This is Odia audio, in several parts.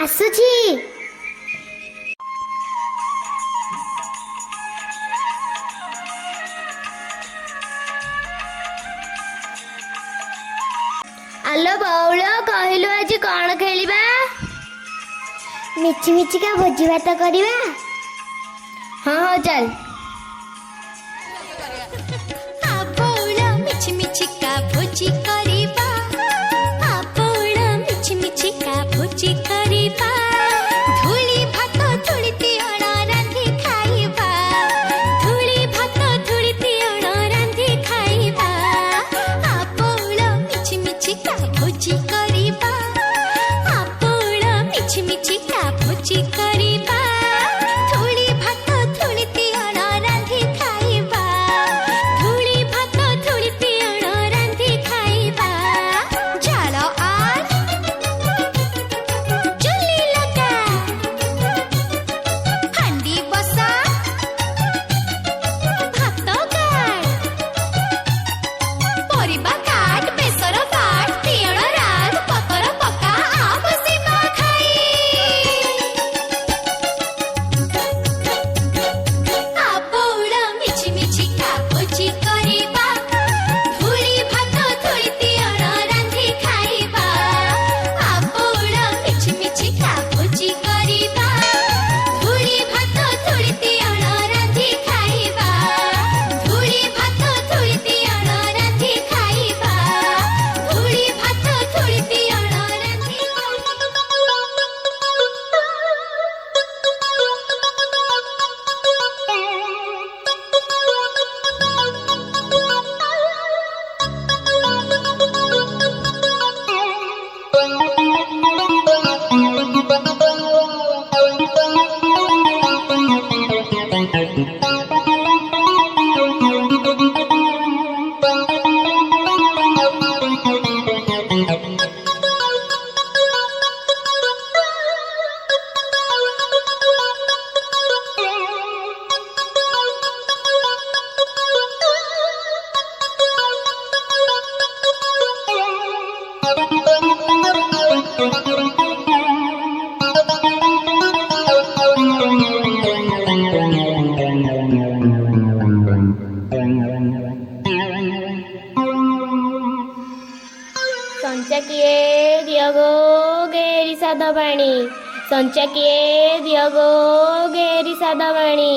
ଆସୁଛି। ଆଲୋ ବଉଳ, କହିଲୁ ଆଜି କଣ ଖେଳିବା? ମିଛି ମିଛିକା ଭୋଜି ଭାତ କରିବା। ହଁ ହଁ ଚାଲ। ଆବୋଳ ମିଛି ମିଛିକା ଭୋଜି କରିବା। ଆବୋଳ ମିଛି ମିଛିକା ଭୋଜି କରିବା। ଧୂଳି ଭାତ ଧୂଳି ତିଅଣ ରାନ୍ଧି ଖାଇବା। ଧୂଳି ଭାତ ଧୂଳି ତିଅଣ ରାନ୍ଧି ଖାଇବା। ଆବୋଳ ମିଛି ମିଛିକା ଭୋଜି କରିବା। ଆବୋଳ ମିଛି ମିଛିକା ଭୋଜି କରିବା। ଧୂଳି ଭାତ ଧୂଳି ତିଅଣ ରାନ୍ଧି ଖାଇବା। ଧୂଳି ଭାତ ଧୂଳି ତିଅଣ ରାନ୍ଧି ଖାଇବା। ଜାଳ ଆନ ଚୁଲି ଲଗା। ହାଣ୍ଡି ବସା। ଭାତ କାଟ। ପରିବା କାଟ। ବେସର ବାଟ। ତିଅଣ ରାନ୍ଧ। ପତର ପକା। ଆ ବସିବା ଖାଇ। ଆବୋଳ ମିଛି ମିଛିକା ଭୋଜି କରିବା। ଧୂଳି ଭାତ ଧୂଳି ତିଅଣ ରାନ୍ଧି ଖାଇବା। ଆବୋଳ ମିଛି ମିଛିକା ଭୋଜି କରିବା। ଧୂଳି ଭାତ ଧୂଳି ତିଅଣ ରାନ୍ଧି ଖାଇବା। ଧୂଳି ଭାତ ଧୂଳି ତିଅଣ ରାନ୍ଧି ଖାଇବା। ଧୂଳି ଭାତ ଧୂଳି ତିଅଣ ରାନ୍ଧି ସଞ୍ଚା କିଏ ଦିଅ ଗୋ ଗେରି ସାଧ ପାଣି। ସଞ୍ଚା କିଏ ଦିଅ ଗୋ ଗେରି ସାଧ ପାଣି।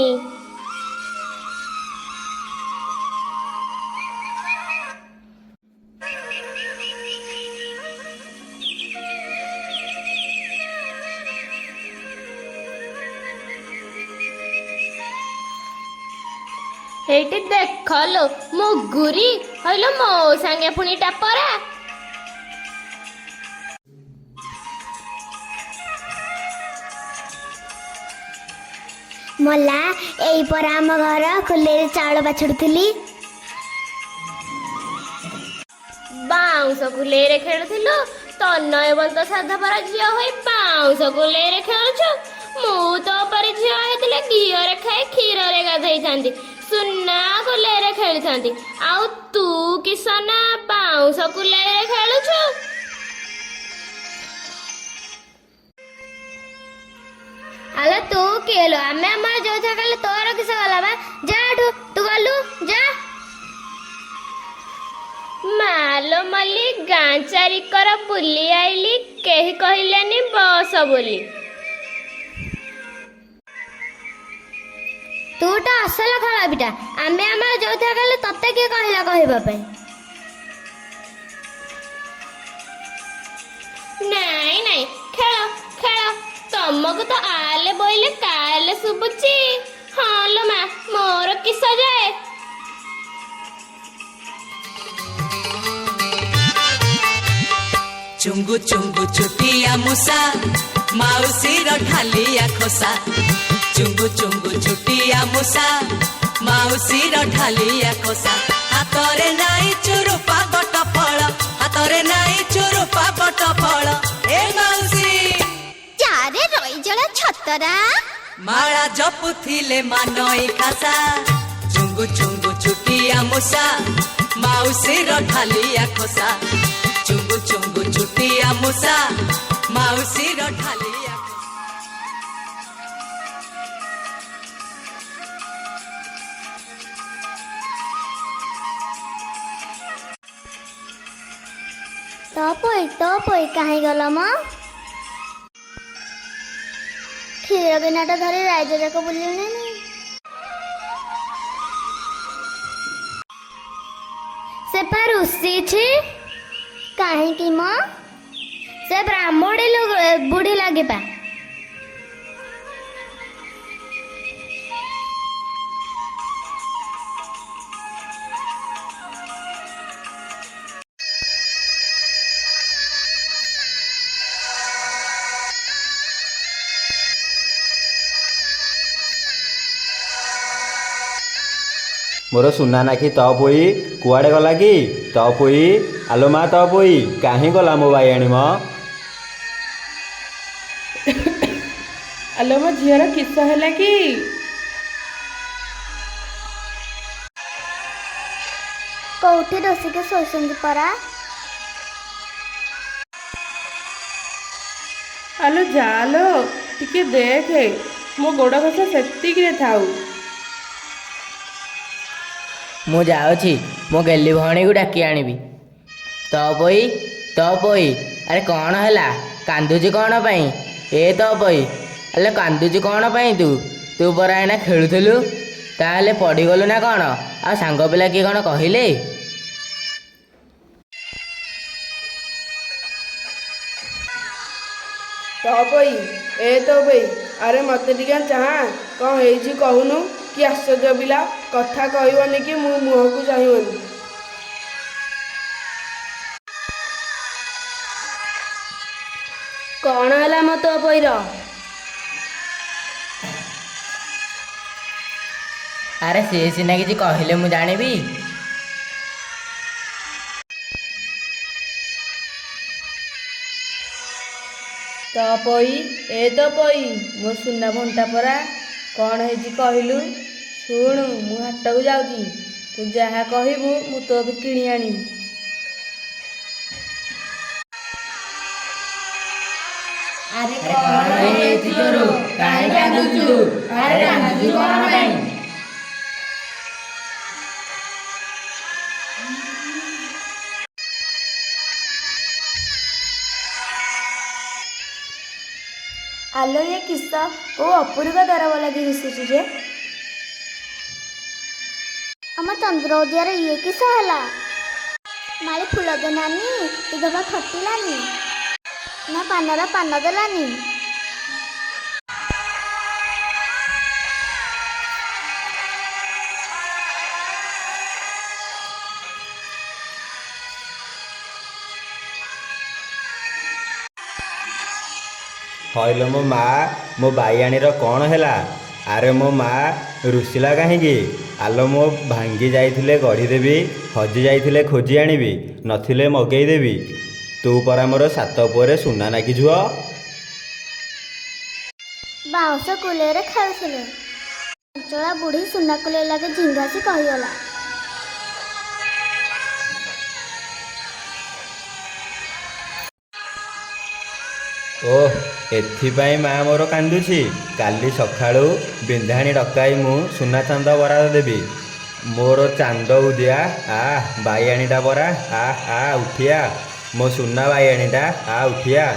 ଏଇଠି ଦେଖଲୋ ମୁଗୁରି ହଇଲୋ ମୋ ସାଙ୍ଗେ ପୁଣି ଟାପରା। ମଲା ଏଇ ପରା ଆମ ଘର। କୁଲେରେ ଚାଉଳ ବାଛୁଡୁଥିଲି। ବାଉଁଶ କୁଲେରେ ଖେଳୁଥିଲୁ। ତନ ଏବଂ ତ ସାଧପରା ଝିଅ ହୋଇ ବାଉଁଶ କୁଲେରେ ଖେଳୁଛୁ। ମୁଁ ତ ପରି ଝିଅ ହେଇଥିଲେ ଘିଅରେ ଖାଇ କ୍ଷୀରରେ ଗାଧେଇଥାନ୍ତି। ସୁନା କୁଲେରେ ଖେଳିଥାନ୍ତି। ଆଉ ତୁ କିସନା ବାଉଁଶ କୁଲେରେ ଖେଳୁଛୁ? ଆଲୋ ତୁ କିଏ ଲୋ? ଆମେ ଆମର ଯୋଉଥିରେ କଲେ ତୋର କିସ ଗଲା ବା? ଯା ଏଠୁ, ତୁ ଗଲୁ ଯା। ମାଲୋ ମଲି ଗାଁ ଚାରିକର ବୁଲି ଆଇଲି, କେହି କହିଲେନି ବସ ବୋଲି। ତୁ ତ ଅସଲ ଖରାପିଟା। ଆମେ ଆମର ଯୋଉଥିରେ କଲେ ତତେ କିଏ କହିଲା କହିବା ପାଇଁ? ନାଇଁ ନାଇଁ ଖେଳ ଖେଳ। ତମକୁ ତ ଆଲେ ବୋଇଲେ କାଲେ ଶୁଭୁଛି। ହଁ ଲୋ ମା, ମୋର କିସ ଯାଏ? ଚୁଙ୍ଗୁ ଚୁଙ୍ଗୁ ଛୁଟିଆ ମୂଷା ମାଉସୀର ଢାଲିଆ ଖୋସା। ଚୁଙ୍ଗୁ ଚୁଙ୍ଗୁ ଛୁଟିଆ ମୂଷା ମାଉସୀର ଢାଲିଆ ଖୋସା। ହାତରେ ନାଇଁ ଚୁରୁପା ବଟ ଫଳ। ହାତରେ ନାଇଁ ଚୁରୁପା ବଟ ଫଳ। ଏ ମାଉସୀ ଚାରେ ରଇଜଳ ଛତରା। ମାଳା ଜପୁଥିଲେ ମାନଇ ଖାସା। ଚୁଙ୍ଗୁ ଚୁଙ୍ଗୁ ଛୁଟିଆ ମୂଷା ମାଉସୀର ଢାଲିଆ ଖୋସା। ଚୁଙ୍ଗୁ ଚୁଙ୍ଗୁ ଛୁଟିଆ ମୂଷା ମାଉସୀର ଢାଲିଆ ତ ପୋଇ କାହିଁ ଗଲ ମ? କ୍ଷୀର ଗିନାଟା ଧରି ରାଇଜ ଯାକ ବୁଲିଲେଣି। ସେ ପା ରୁଷିଛି। କାହିଁକି ମ? ସେ ବ୍ରାହ୍ମଣୀ ବୁଢୀ ଲାଗିପା। ମୋର ସୁନା ନାଖି ତ ପୋଇ କୁଆଡ଼େ ଗଲା କି? ତ ପୋଇ ଆଲୋ ମା ତ ପୋଇ କାହିଁ ଗଲା ମୋ ବାଇଆଣୀ ମ? ଆଲୋ ମୋ ଝିଅର କିସ ହେଲା କି? କୋଉଠି ରୋଷିକି ଶୋଇଛନ୍ତି ପରା? ଆଲୋ ଯାଲୋ ଟିକେ ଦେଖେ, ମୋ ଗୋଡ଼ ଘଷା ସେତିକିରେ ଥାଉ। ମୁଁ ଯାଉଛି ମୋ ଗେଲି ଭଉଣୀକୁ ଡାକି ଆଣିବି। ତ ପୋଇ ଆରେ କ'ଣ ହେଲା? କାନ୍ଦୁଛୁ କ'ଣ ପାଇଁ? ଏ ତ ପୋଇ ଆଲେ କାନ୍ଦୁଛୁ କ'ଣ ପାଇଁ? ତୁ ପରା ଏଇନା ଖେଳୁଥିଲୁ, ତାହେଲେ ପଡ଼ିଗଲୁ ନା କ'ଣ? ଆଉ ସାଙ୍ଗ ପିଲା କିଏ କ'ଣ କହିଲେ? ତ ପୋଇ ଆରେ ମୋତେ ଟିକେ ଚାହାଁ, କ'ଣ ହେଇଛି କହୁନୁ? କି ଆଶ୍ଚର୍ଯ୍ୟ ପିଲା, କଥା କହିବନି କି ମୁଁ ମୁହଁକୁ ଚାହିଁବନି। କ'ଣ ହେଲା ମୋ ତୋ ପୋଇର? ଆରେ ସିଏ ସିନା କିଛି କହିଲେ ମୁଁ ଜାଣିବି। ତ ପୋଇ ମୋ ସୁନା ଭଣ୍ଟା ପରା, କ'ଣ ହେଇଛି କହିଲୁ? ଶୁଣୁ ମୁଁ ହାଟକୁ ଯାଉଛି, ତୁ ଯାହା କହିବୁ ମୁଁ ତୋ ବି କିଣି ଆଣିବି। ଆରେ କ'ଣ ହେଇଛି ତୋର? କାହିଁ କାନ୍ଦୁଛୁ? ଆରେ କାନ୍ଦୁଛୁ କ'ଣ ପାଇଁ? ଆଲୋ ଏ କିସ ଓ ଅପୂର୍ବ ଦରବ ଲାଗି ଦିଶୁଛି ଯେ? ଆମ ଚନ୍ଦ୍ର ଉଦୟର ଇଏ କିସ ହେଲା? ମାଳି ଫୁଲ ଦେଲାନି, ବିଧବା ଖଟିଲାନି, ନା ପାନର ପାନ ଦେଲାନି। ହଇଲୋ ମୋ ମା, ମୋ ବାଇଆଣୀର କ'ଣ ହେଲା? ଆରେ ମୋ ମା ରୁଷିଲା କାହିଁକି? ଆଲୋ ମୋ ଭାଙ୍ଗି ଯାଇଥିଲେ ଗଢ଼ିଦେବି, ହଜି ଯାଇଥିଲେ ଖୋଜି ଆଣିବି, ନଥିଲେ ମଗେଇଦେବି। ତୁ ପରା ମୋର ସାତ ପୁଅରେ ସୁନା ନାକି ଝୁଅ। ବାଉଁଶ କୁଲେରେ ଖେଳୁଥିଲେ, ଚଞ୍ଚଳା ବୁଢ଼ୀ ସୁନା କୁଲେଇ ଲାଗି ଝିଙ୍ଗାସି କହିଗଲା। ଓଃ, ଏଥିପାଇଁ ମା ମୋର କାନ୍ଦୁଛି। କାଲି ସକାଳୁ ବିନ୍ଧାଣୀ ଡକାଇ ମୁଁ ସୁନା ଚାନ୍ଦ ବରାଦ ଦେବି। ମୋର ଚାନ୍ଦ ଉଦିଆ, ବାଇଆଣୀଟା ପରା, ଉଠିଆ, ମୋ ସୁନା ବାଇଆଣୀଟା, ଉଠିଆ।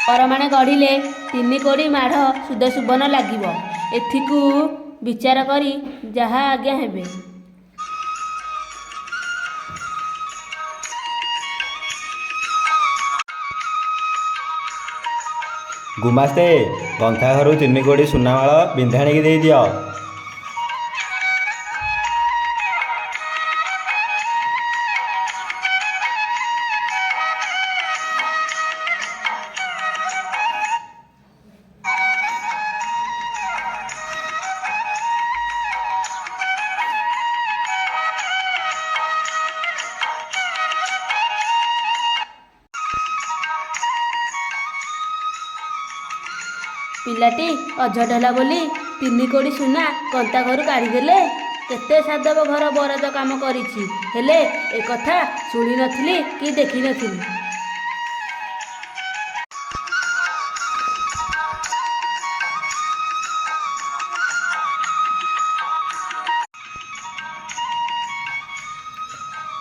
ପରମାଣେ ଗଢ଼ିଲେ 3 କୋଡ଼ି ମାଢ଼ ସୁଧ ସୁବନ ଲାଗିବ। ଏଥିକୁ ବିଚାର କରି ଯାହା ଆଜ୍ଞା ହେବେ। ଗୁମାସ୍ତେ, ଗନ୍ଥା ଘରୁ 3 କୋଡ଼ି ସୁନାମାଳ ବିନ୍ଧାଣୀକି ଦେଇଦିଅ। ପିଲାଟି ଅଝଟ ହେଲା ବୋଲି 3 କୋଡ଼ି ସୁନା କନ୍ତା ଘରୁ କାଢ଼ିଦେଲେ। କେତେ ସାଧବ ଘର ବରାଦ କାମ କରିଛି, ହେଲେ ଏ କଥା ଶୁଣି ନଥିଲି କି ଦେଖିନଥିଲି।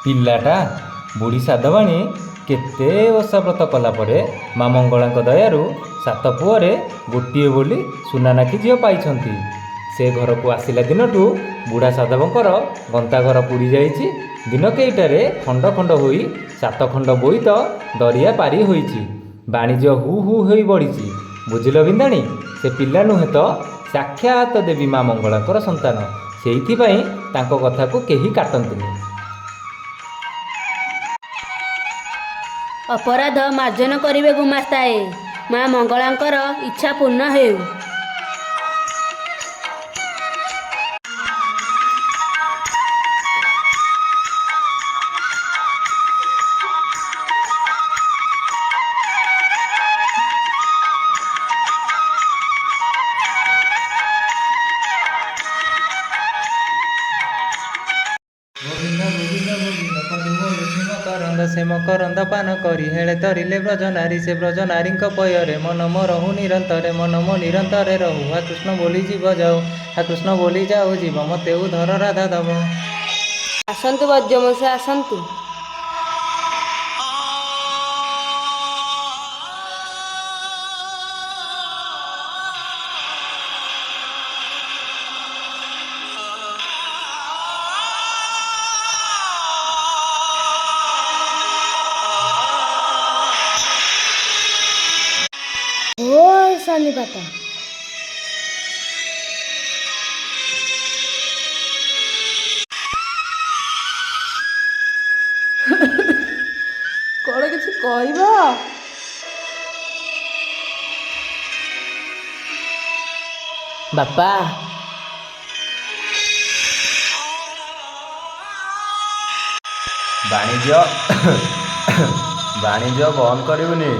ପିଲାଟା ବୁଢ଼ୀ ସାଧବାଣୀ କେତେ ଓଷାବ୍ରତ କଲା ପରେ ମା ମଙ୍ଗଳାଙ୍କ ଦୟାରୁ 7 ପୁଅରେ ଗୋଟିଏ ବୋଲି ସୁନାନାଖି ଝିଅ ପାଇଛନ୍ତି। ସେ ଘରକୁ ଆସିଲା ଦିନଠୁ ବୁଢ଼ା ସାଧବଙ୍କର ଗନ୍ତାଘର ପୁଡ଼ି ଯାଇଛି। ଦିନ କେଇଟାରେ ଖଣ୍ଡ ଖଣ୍ଡ ହୋଇ 7 ଖଣ୍ଡ ବୋଇତ ଦରିଆ ପାରି ହୋଇଛି। ବାଣିଜ୍ୟ ହୁ ହୁ ହୋଇ ବଢ଼ିଛି। ବୁଝିଲ ବିନ୍ଦାଣୀ, ସେ ପିଲା ନୁହେଁ ତ ସାକ୍ଷାତ ଦେବୀ ମା ମଙ୍ଗଳାଙ୍କର ସନ୍ତାନ। ସେଇଥିପାଇଁ ତାଙ୍କ କଥାକୁ କେହି କାଟନ୍ତିନି। ଅପରାଧ ମାର୍ଜନ କରିବେ ଗୁମାସ୍ତାଏ। ମା ମଙ୍ଗଳାଙ୍କର ଇଚ୍ଛା ପୂର୍ଣ୍ଣ ହେଉ। ସେ ମକରନ୍ଦ ପାନ କରି ହେଳେ ତରିଲେ ବ୍ରଜ ନାରୀ। ସେ ବ୍ରଜ ନାରୀଙ୍କ ପୟରେ ମନ ମୋ ରହୁ ନିରନ୍ତରେ, ମନ ମୋ ନିରନ୍ତରେ ରହୁ। ହା କୃଷ୍ଣ ବୋଲି ଯିବ ଯାଉ, ହା କୃଷ୍ଣ ବୋଲି ଯାଉ ଯିବ, ମତେ ଉଧର ରାଧା ଦବ। ଆସନ୍ତୁ ବୈଦ୍ୟମଶା ଆସନ୍ତୁ। ଶନିପାତ କଣ କିଛି କହିବ? ବାପା ବାଣିଜ୍ୟ ବନ୍ଦ କରିବୁନି।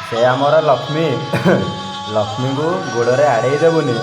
ସେ ଆମର ଲକ୍ଷ୍ମୀ, ଲକ୍ଷ୍ମୀଙ୍କୁ ଗୋଡ଼ରେ ଆଡ଼େଇ ଦେବୁନି।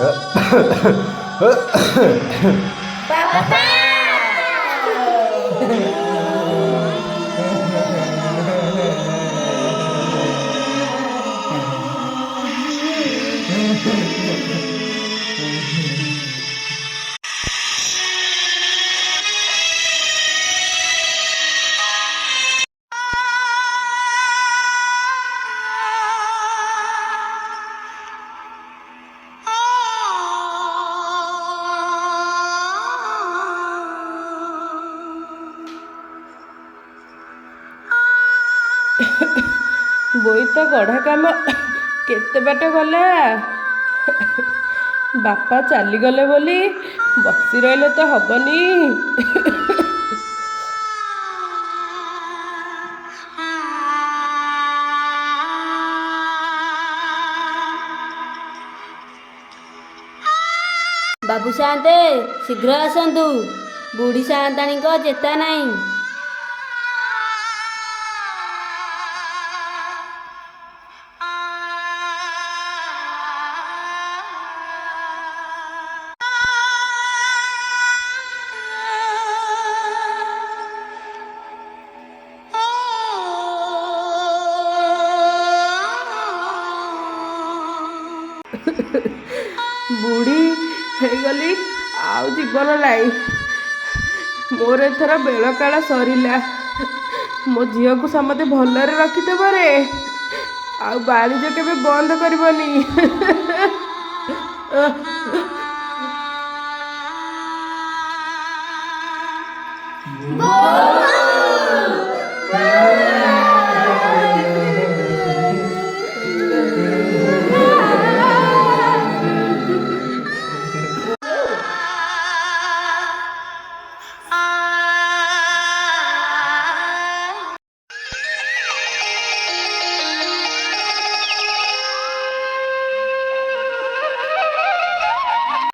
ବୋଇତ ଗଢ଼ା କାମ କେତେ ବାଟ ଗଲା? ବାପା ଚାଲିଗଲେ ବୋଲି ବସି ରହିଲେ ତ ହବନି। ବାବୁ ସାଆନ୍ତେ ଶୀଘ୍ର ଆସନ୍ତୁ, ବୁଢ଼ୀ ସାଆନ୍ତାଣୀଙ୍କ ଚେତା ନାହିଁ। ବୁଢ଼ୀ ହେଇଗଲି, ଆଉ ଜୀବନ ନାହିଁ। ମୋର ଏଥର ବେଳ କାଳ ସରିଲା। ମୋ ଝିଅକୁ ସମସ୍ତେ ଭଲରେ ରଖିଥିବ ରେ, ଆଉ ବାଣିଜ୍ୟ କେବେ ବନ୍ଦ କରିବନି।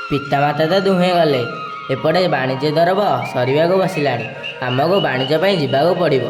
ପିତାମାତା ତ ଦୁହେଁ ଗଲେ, ଏପଟେ ବାଣିଜ୍ୟ ଦରବ ସରିବାକୁ ବସିଲାଣି। ଆମକୁ ବାଣିଜ୍ୟ ପାଇଁ ଯିବାକୁ ପଡ଼ିବ।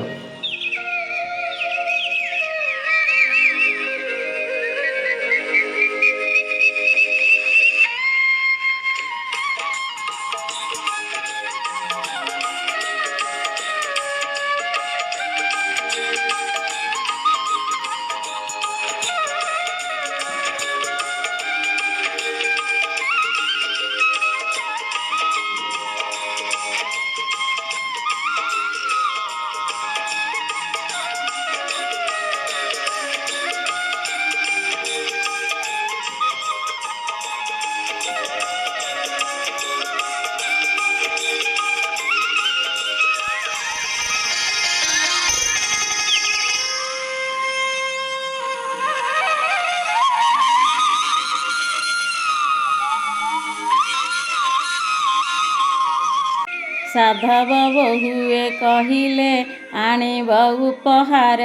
ସାଧବ ବୋହୁଏ କହିଲେ ଆଣିବ ଉପହାର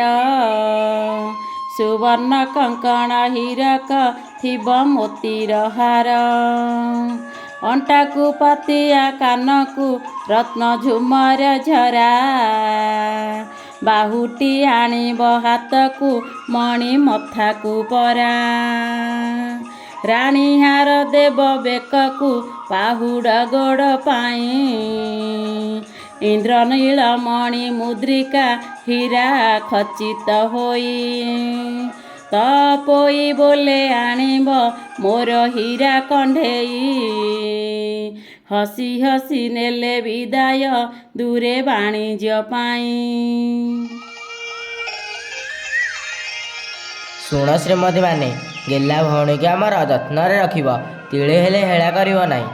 ସୁବର୍ଣ୍ଣ କଙ୍କଣ ହୀରକ ଥିବ ମୋତିର ହାର ଅଣ୍ଟାକୁ ପାତିଆ କାନକୁ ରତ୍ନ ଝୁମର ଝରା ବାହୁଟି ଆଣିବ ହାତକୁ ମଣି ମଥାକୁ ପରା ରାଣୀ ହାର ଦେବ ବେକକୁ ପାହୁଡ଼ ଗୋଡ଼ ପାଇଁ ଇନ୍ଦ୍ରନୀଳ ମଣି ମୁଦ୍ରିକା ହୀରା ଖଚିତ ହୋଇ ତପୋଇ ବୋଲେ ଆଣିବ ମୋର ହୀରା କଣ୍ଢେଇ ହସି ହସି ନେଲେ ବିଦାୟ ଦୂରେ ବାଣିଜ୍ୟ ପାଇଁ। ଶୁଣ ଶ୍ରୀମତୀ ମାନେ, ଗେଲା ଭଉଣୀକି ଆମର ଯତ୍ନରେ ରଖିବ, ତିଳେ ହେଲେ ହେଳା କରିବ ନାହିଁ।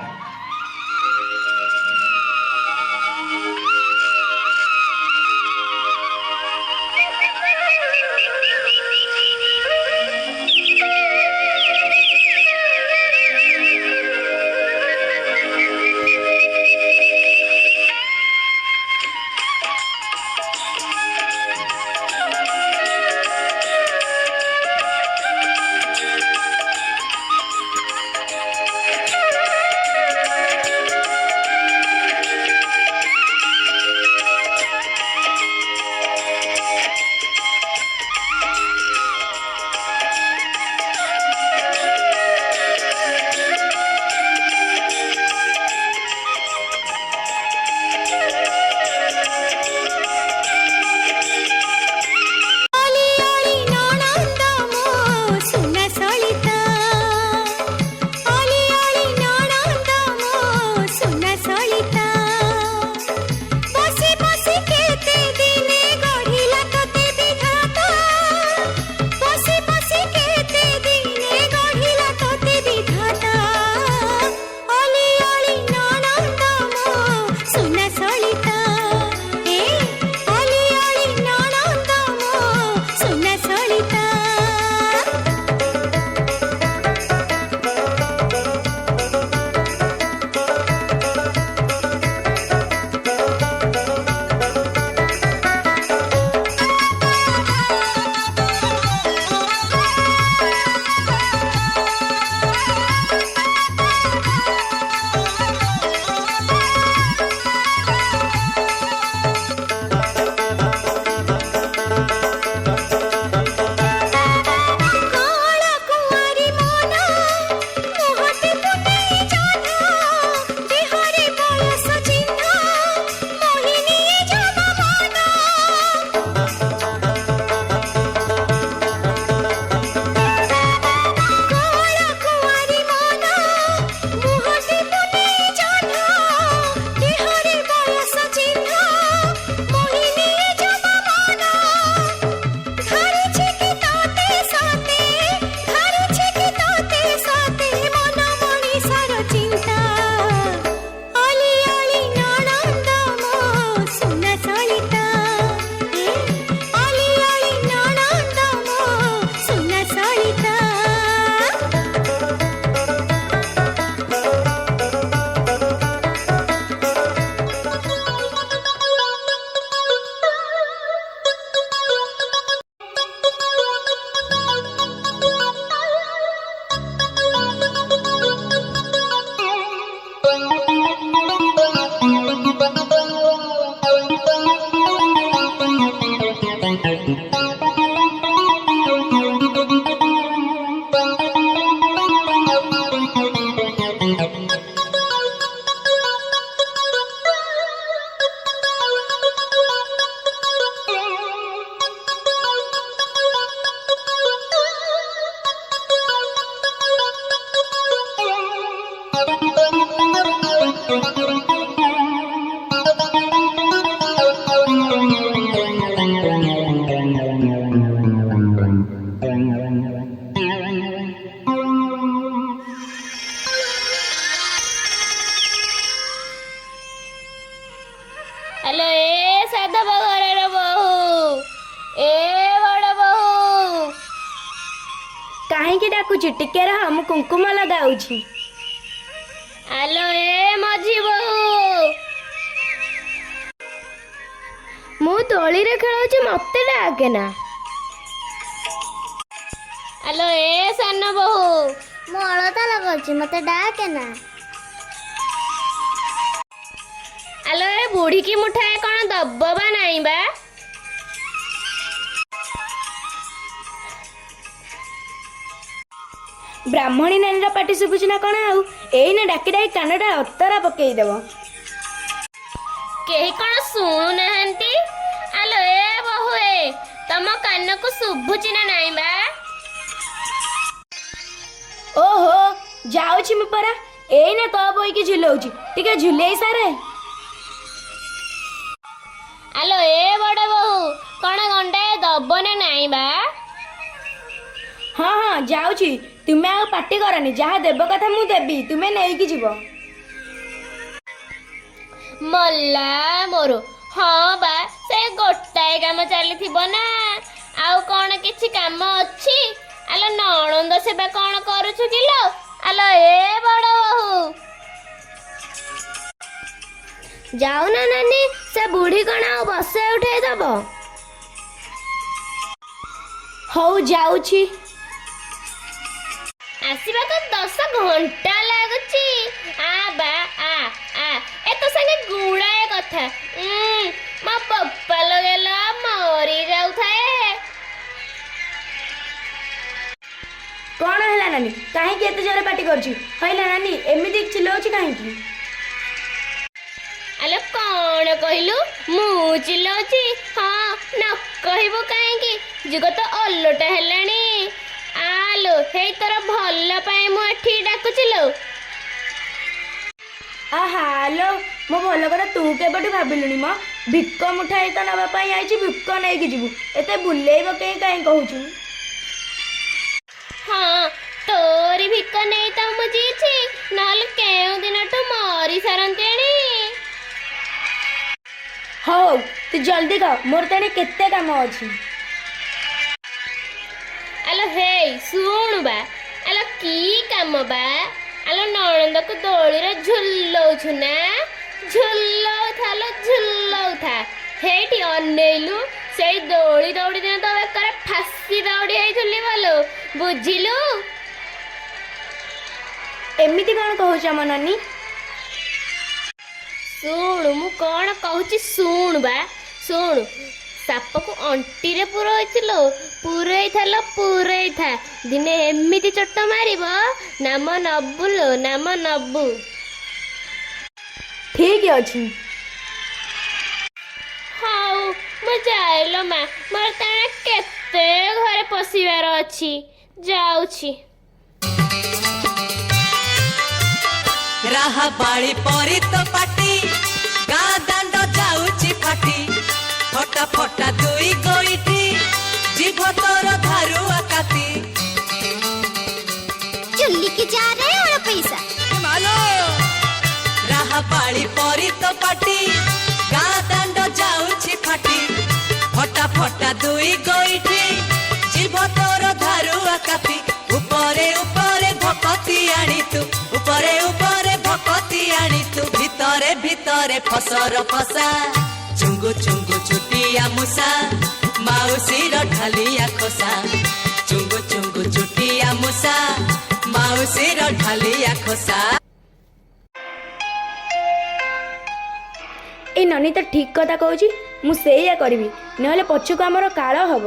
ହ୍ୟାଲୋ, ଏ ସାଧବ ଘରର ବୋହୂ, ଏ ବଡ଼ ବୋହୂ। କାହିଁକି ଡାକୁଛୁ? ଟିକେ ରହ, ମୁଁ କୁଙ୍କୁମ ଲଗାଉଛି। ହ୍ୟାଲୋ, ଏ ମଝି ବୋହୂ। ଦୋଳିରେ ଖେଳୁଛି ମତେ ଡାକେନା। ଆଲୋ ଏ ସାନ ବୋହୂ, ମୁଁ ଅଳତା ଲଗାଉଛି, ମତେ ଡାକେ ନା। ଆଲୋ ଏ ବୁଢ଼ୀକି ମୁଠାଏ କ'ଣ ଦବ ବା ନାଇଁ ବା? ବ୍ରାହ୍ମଣୀ ନାନୀର ପାଟି ଶୁଭୁଛି ନା କ'ଣ ଆଉ? ଏଇନା ଡାକି ଡାକି କାନଟା ଅତରା ପକେଇଦେବ। କେହି କ'ଣ ଶୁଣୁନାହାନ୍ତି? ଆଲୋ ଏ ବୋହୂ ଏ, ତମ କାନକୁ ଶୁଭୁଛି ନା ନାଇଁ ବା? ଓହୋ, ଯାଉଛି ମୁଁ ପରା। ଏଇନା ତୋ ବଇକି ଝୁଲଉଛି, ଟିକେ ଝୁଲେଇ ସାରେ। ଆଲୋ ଏ ବଡ଼ ବୋହୂ, କ'ଣ ଗଣ୍ଡାଏ ଦବ ନା ନାଇଁ ବା? ହଁ ହଁ ଯାଉଛି, ତୁମେ ଆଉ ପାଟି କରନି। ଯାହା ଦେବ କଥା ମୁଁ ଦେବି, ତୁମେ ନେଇକି ଯିବ। ମଲା ମୋର। ହଁ ବା, ସେ ଗୋଟାଏ କାମ ଚାଲିଥିବ ନା, ଆଉ କ'ଣ କିଛି କାମ ଅଛି? ଆଲୋ ନଣନ୍ଦ ସେବା କ'ଣ କରୁଛୁ କିଲୋ? ଆଲୋ ଏ ବଡ଼ ବୋହୂ, ଯାଉନା ନାନୀ, ସେ ବୁଢ଼ୀ କ'ଣ ଆଉ ବସେ ଉଠେଇ ଦବ? ହଉ ଯାଉଛି। ଆସିବାକୁ 10 ଘଣ୍ଟା ଲାଗୁଛି। ଆ ବା ଆ ଆ, ଏ ତୋ ସାଙ୍ଗେ ଗୁଡ଼ାଏ କଥା। ମୋ ବୋପା ଲଗେଇଲା ମରି ଯାଉଥାଏ। କ'ଣ ହେଲା ନାନୀ? କାହିଁକି ଏତେ ଜୋରେ ପାଟି କରୁଛି? ହଇଲା ନାନୀ, ଏମିତି ଚିଲଉଛି କାହିଁକି? ଆଲୋ କ'ଣ କହିଲୁ? ମୁଁ ଚିଲଉଛି? ହଁ, ନ କହିବୁ କାହିଁକି? ଯୁଗ ତ ଓଲଟା ହେଲାଣି। ଆଲୋ ହେଇ ତୋର ଭଲ ପାଇଁ ମୁଁ ଏଠି ଡାକୁଚିଲୋ। ଆଲୋ, ମୋ ଭଲ କଥା ତୁ କେବେଠୁ ଭାବିଲୁଣି ମ? ଭିକ ମୁଠାଇ ତ ନେବା ପାଇଁ ଆଇଛି, ଭିକ ନେଇକି ଯିବୁ। ଏତେ ବୁଲେଇ ପକେଇ କାହିଁ କହୁଛୁ? ହଁ, ତୋରି ଭିକ ନେଇ ତ ମୁଁ ଯିଛି, ନହେଲେ କେଉଁ ଦିନଠୁ ମରି ସାରନ୍ତେଣି। ହଉ ତୁ ଜଲ୍ଦି କହ, ମୋର ତେଣେ କେତେ କାମ ଅଛି। ଆଲୋ ହେଇ ଶୁଣୁ ବା, ଆଲୋ କି କାମ ବା? ଆଲୋ ନଣନ୍ଦକୁ ଦୋଳିରେ ଝୁଲଉଛୁ ନା? ଝୁଲଉଥା ଲୋ ଝୁଲଉଥା। ହେଇଠି ଅନେଇଲୁ, ସେଇ ଦୋଳି ଦୌଡ଼ି ଦିନ ତ ବେକରେ ଫାସି ଦୌଡ଼ି ହେଇ ଝୁଲିବ ଲୋ, ବୁଝିଲୁ? ଏମିତି କ'ଣ କହୁଛ ଆମ ନାନୀ? ଶୁଣୁ, ମୁଁ କ'ଣ କହୁଛି ଶୁଣୁ ବା, ଶୁଣୁ। ସାପକୁ ଅଣ୍ଟିରେ ପୁରଇଥିଲ, ପୁରେଇଥାଲୋ ପୁରେଇଥା। ଦିନେ ଏମିତି ଚୋଟ ମାରିବ, ନାମ ନବୁ ଲୋ, ନାମ ନବୁ। ଠିକ୍ ଅଛି। ହଉ ମୁଁ ଯାଏଲୋ ମା, ମୋର ତେଣେ କେତେ ଘରେ ପଶିବାର ଅଛି, ଯାଉଛି। ରାହା ବାଳି ପରି ତ ପାଟି, ଗାଁ ଦାଣ୍ଡ ଯାଉଛି ଫାଟି। ଫଟା ଫଟା ଦୁଇ ଗୋଇଠି, ଜିଭ ତୋର ଧାରୁଆ କାତି। ଚୁଲିକି ଯା ରେ ଅଳ ପଇସା। ରାହା ବାଳି ପରି ତ ପାଟି, ଗାଁ ଦାଣ୍ଡ ଯାଉଛି ଫାଟି। ଫଟା ଫଟା ଦୁଇ ଗୋଇଠି, ଜିଭ ତୋର ଧାରୁଆ କାତି। ଉପରେ ଉପରେ ଭକତି ଆଣି ତୁ, ଉପରେ ଉପରେ ଭକତି ଆଣି ତୁ। ଭିତରେ ଭିତରେ ଫସର ଫସା, ଚୁଙ୍ଗୁ ଚୁଙ୍ଗୁ ଛୁଟିଆ ମୂଷା, ମାଉସୀର ଢାଲିଆ ଖୋସା। ଚୁଙ୍ଗୁ ଚୁଙ୍ଗୁ ଛୁଟିଆ ମୂଷା, ମାଉସୀର ଢାଲିଆ ଖୋସା। ଏଇ ନନୀ ତ ଠିକ୍ କଥା କହୁଛି, ମୁଁ ସେଇଆ କରିବି, ନହେଲେ ପଛକୁ ଆମର କାଳ ହବ।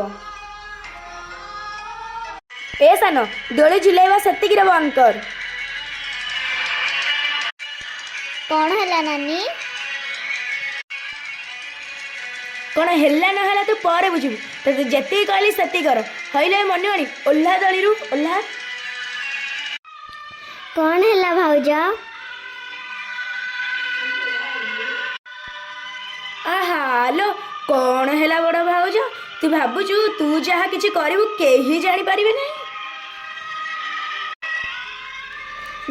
ଏ ସାନ, ଦୋଳି ଝୁଲେଇବା ସେତିକିରେ ବନ୍ଦ କର। କ'ଣ ହେଲା ନାନୀ? କ'ଣ ହେଲା ନ ହେଲା ତୁ ପରେ ବୁଝିବୁ। ତତେ ଯେତିକି କହିଲି ସେତିକି କର। ହଇଲେ ମନିବଣି, ଓହ୍ଲା ଦୋଳିରୁ ଓହ୍ଲା। କ'ଣ ହେଲା ଭାଉଜ? ଆଲୋ, କ'ଣ ହେଲା ବଡ଼ ଭାଉଜ? ତୁ ଭାବୁଛୁ ତୁ ଯାହା କିଛି କରିବୁ କେହି ଜାଣିପାରିବେ ନାହିଁ?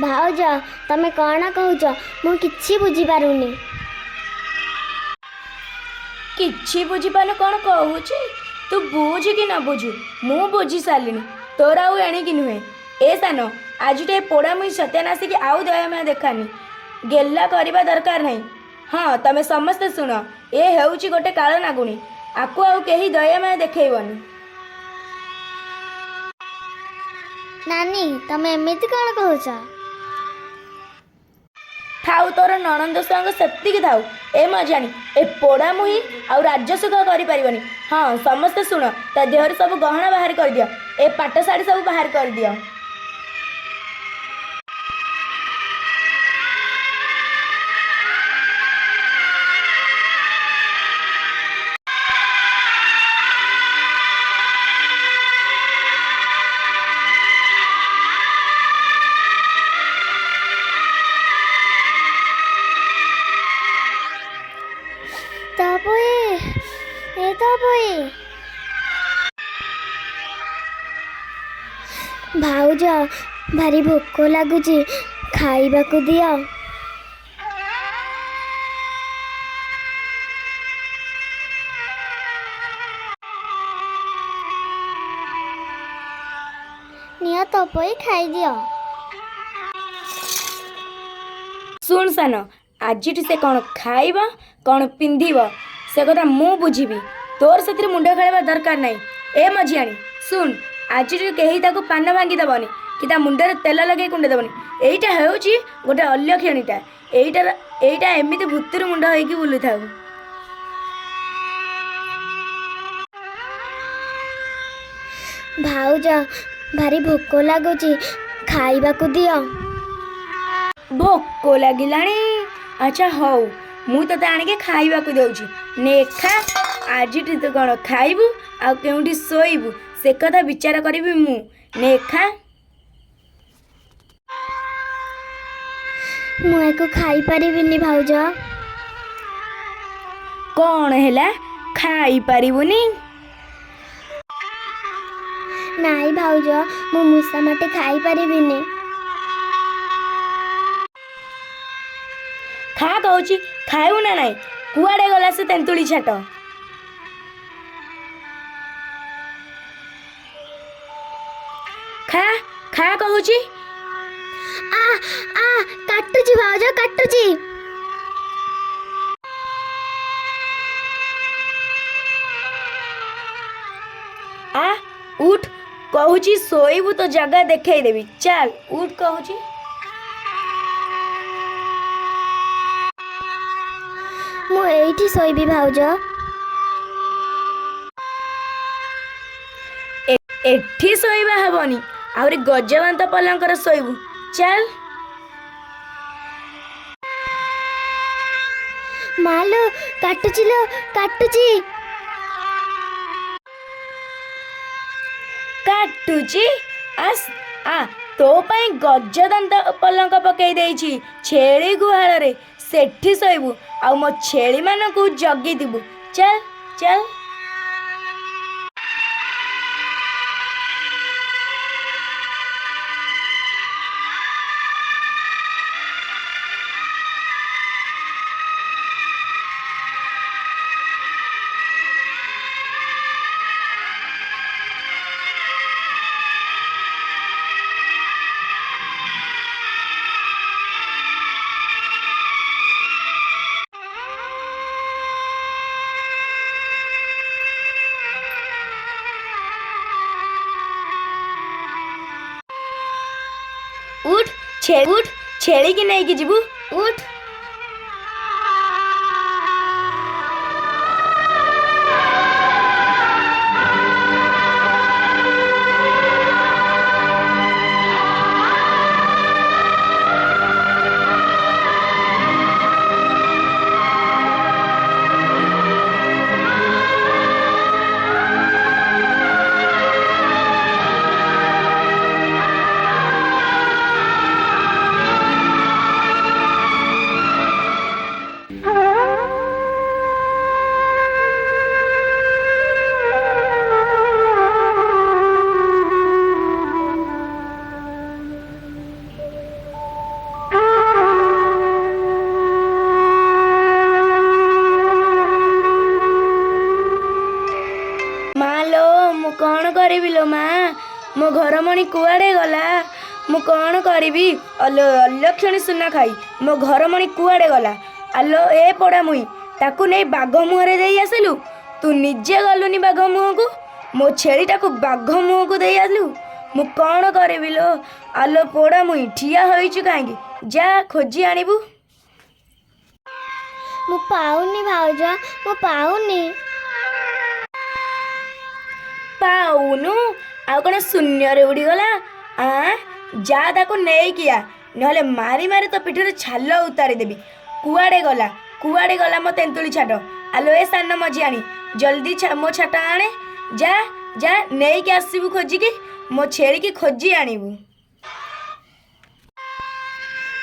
ଭାଉଜ, ତମେ କ'ଣ କହୁଛ? ମୁଁ କିଛି ବୁଝିପାରୁନି। କିଛି ବୁଝିପାରୁନି କ'ଣ କହୁଛି? ତୁ ବୁଝୁ କି ନ ବୁଝୁ, ମୁଁ ବୁଝି ସାରିଲିଣି। ତୋର ଆଉ ଏଣିକି ନୁହେଁ। ଏ ସାନ, ଆଜିଟେ ପୋଡ଼ାମୁଇଁ ସତ୍ୟାନାଶିକି ଆଉ ଦୟାମୟ ଦେଖାନି। ଗେଲା କରିବା ଦରକାର ନାହିଁ। ହଁ, ତମେ ସମସ୍ତେ ଶୁଣ, ଏ ହେଉଛି ଗୋଟେ କାଳ ନାଗୁଣୀ। ଆକୁ ଆଉ କେହି ଦୟାମାୟା ଦେଖେଇବନି। ନାନୀ ତମେ ଏମିତି କ'ଣ କହୁଛ? ଥାଉ ତୋର ନଣନ୍ଦ ସାଙ୍ଗ ସେତିକି ଥାଉ। ଏ ମଜାଣି ଏ ପୋଡ଼ା ମୁହିଁ ଆଉ ରାଜସୁଖ କରିପାରିବନି। ହଁ ସମସ୍ତେ ଶୁଣ, ତା ଦେହରେ ସବୁ ଗହଣା ବାହାର କରିଦିଅ, ଏ ପାଟ ଶାଢ଼ୀ ସବୁ ବାହାର କରିଦିଅ। ଭାଉଜ ଭାରି ଭୋକ ଲାଗୁଛି, ଖାଇବାକୁ ଦିଅ। ନିଅ ତପୋଇ ଖାଇଦିଅ। ଶୁଣ ସାନ, ଆଜିଠୁ ସେ କ'ଣ ଖାଇବ କ'ଣ ପିନ୍ଧିବ ସେ କଥା ମୁଁ ବୁଝିବି। ତୋର ସେଥିରେ ମୁଣ୍ଡ ଖେଳିବା ଦରକାର ନାହିଁ। ଏ ମଝିଆଣି ଶୁଣ, ଆଜିଠୁ କେହି ତାକୁ ପାନ ଭାଙ୍ଗି ଦେବନି କି ତା ମୁଣ୍ଡରେ ତେଲ ଲଗେଇ କୁଣ୍ଡେଇ ଦେବନି। ଏଇଟା ହେଉଛି ଗୋଟେ ଅଲକ୍ଷଣୀଟା। ଏଇଟା ଏମିତି ଭୂତରୁ ମୁଣ୍ଡ ହେଇକି ବୁଲୁଥାଉ। ଭାଉଜ ଭାରି ଭୋକ ଲାଗୁଛି, ଖାଇବାକୁ ଦିଅ। ଭୋକ ଲାଗିଲାଣି? ଆଚ୍ଛା ହଉ, ମୁଁ ତୋତେ ଆଣିକି ଖାଇବାକୁ ଦେଉଛି। ନେ ଖା। ଆଜିଠୁ ତୁ କ'ଣ ଖାଇବୁ ଆଉ କେଉଁଠି ଶୋଇବୁ ସେ କଥା ବିଚାର କରିବି ମୁଁ। ନେ ଖା। ମୁଁ ୟାକୁ ଖାଇପାରିବିନି ଭାଉଜ। କ'ଣ ହେଲା, ଖାଇପାରିବୁନି? ନାଇଁ ଭାଉଜ, ମୁଁ ମୂଷା ମାଟି ଖାଇପାରିବିନି। ଖା କହୁଛି, ଖାଇବୁ ନା ନାଇଁ? କୁଆଡ଼େ ଗଲା ସେ ତେନ୍ତୁଳି ଛାଟ? ଖା ଖା କହୁଛି। କାଟୁଛି ଭାଉଜ, କାଟୁଛି। ଉଠ କହୁଛି, ଶୋଇବୁ ତ ଜାଗା ଦେଖେଇଦେବି। ଚାଲ ଉଠ କହୁଛି। ମୁଁ ଏଇଠି ଶୋଇବି ଭାଉଜ। ଏଠି ଶୋଇବା ହେବନି, ଆହୁରି ଗଜବନ୍ତ ପଲଙ୍କର ଶୋଇବୁ। ଚାଲ। ମାଲୋ କାଟୁଛି ଲୋ, କାଟୁଛି। କାଟୁଛି? ତୋ ପାଇଁ ଗଜଦନ୍ତ ପଲଙ୍କ ପକେଇ ଦେଇଛି ଛେଳି ଗୁହାଳରେ। ସେଠି ଶୋଇବୁ ଆଉ ମୋ ଛେଳିମାନଙ୍କୁ ଜଗିଥିବୁ। ଚାଲ ଚାଲ। ଉଠ, ଛେଳିକି ନେଇକି ଯିବୁ। ଉଠ। କ'ଣ କରିବି ଲୋ ମା? ମୋ ଘରମଣି କୁଆଡ଼େ ଗଲା? ମୁଁ କ'ଣ କରିବି? ଅଲକ୍ଷଣୀ ସୁନା ଖାଇ ମୋ ଘରମଣି କୁଆଡ଼େ ଗଲା? ଆଲୋ ଏ ପୋଡ଼ା ମୁଇଁ, ତାକୁ ନେଇ ବାଘ ମୁହଁରେ ଦେଇ ଆସିଲୁ। ତୁ ନିଜେ ଗଲୁନି ବାଘ ମୁହଁକୁ, ମୋ ଛେଳିଟାକୁ ବାଘ ମୁହଁକୁ ଦେଇ ଆସିଲୁ। ମୁଁ କ'ଣ କରିବି ଲୋ? ଆଲୋ ପୋଡ଼ା ମୁଇଁ ଠିଆ ହୋଇଛୁ କାହିଁକି? ଯା ଖୋଜି ଆଣିବୁ। ମୁଁ ପାଉନି ଭାଉଜ, ମୁଁ ପାଉନି। ପାଉନୁ? ଆଉ କ'ଣ ଶୂନ୍ୟରେ ଉଡ଼ିଗଲା? ଯା ତାକୁ ନେଇକି ଆ, ନହେଲେ ମାରି ମାରି ତୋ ପିଠିରେ ଛାଲ ଉତାରି ଦେବି। କୁଆଡ଼େ ଗଲା ମୋ ତେନ୍ତୁଳି ଛାଟ? ଆଲୋ ଏ ସାନ ମଝିଆଣି, ଜଲ୍ଦି ମୋ ଛାଟ ଆଣେ। ଯା ଯା ନେଇକି ଆସିବୁ ଖୋଜିକି, ମୋ ଛେଳିକି ଖୋଜି ଆଣିବୁ।